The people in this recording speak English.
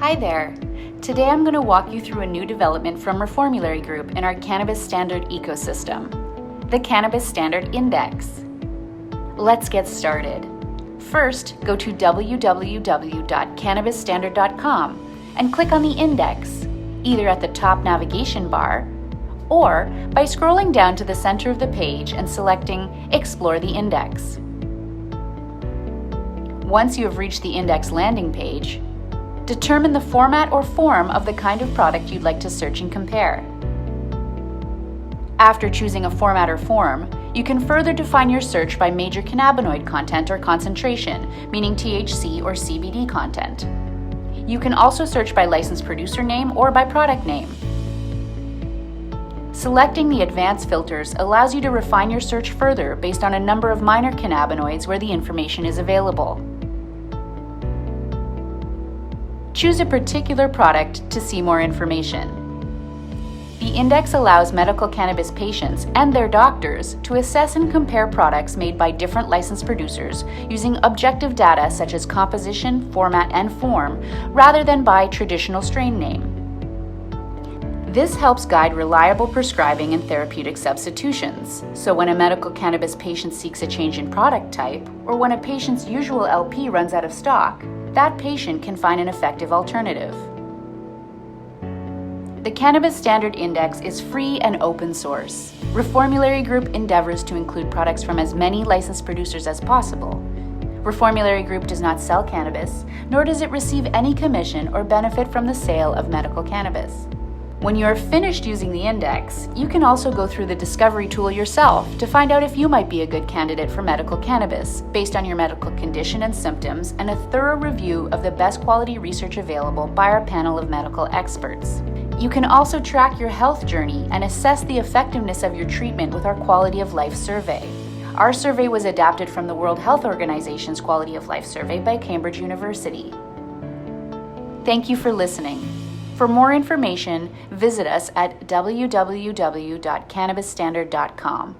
Hi there! Today I'm going to walk you through a new development from Reformulary Group in our Cannabis Standard ecosystem, the Cannabis Standard Index. Let's get started. First, go to www.cannabisstandard.com and click on the index, either at the top navigation bar or by scrolling down to the center of the page and selecting Explore the Index. Once you have reached the index landing page, determine the format or form of the kind of product you'd like to search and compare. After choosing a format or form, you can further define your search by major cannabinoid content or concentration, meaning THC or CBD content. You can also search by licensed producer name or by product name. Selecting the advanced filters allows you to refine your search further based on a number of minor cannabinoids where the information is available. Choose a particular product to see more information. The index allows medical cannabis patients and their doctors to assess and compare products made by different licensed producers using objective data such as composition, format, and form, rather than by traditional strain name. This helps guide reliable prescribing and therapeutic substitutions. So when a medical cannabis patient seeks a change in product type, or when a patient's usual LP runs out of stock, that patient can find an effective alternative. The Cannabis Standard Index is free and open source. Reformulary Group endeavors to include products from as many licensed producers as possible. Reformulary Group does not sell cannabis, nor does it receive any commission or benefit from the sale of medical cannabis. When you are finished using the index, you can also go through the discovery tool yourself to find out if you might be a good candidate for medical cannabis based on your medical condition and symptoms, and a thorough review of the best quality research available by our panel of medical experts. You can also track your health journey and assess the effectiveness of your treatment with our Quality of Life survey. Our survey was adapted from the World Health Organization's Quality of Life survey by Cambridge University. Thank you for listening. For more information, visit us at www.cannabisstandard.com.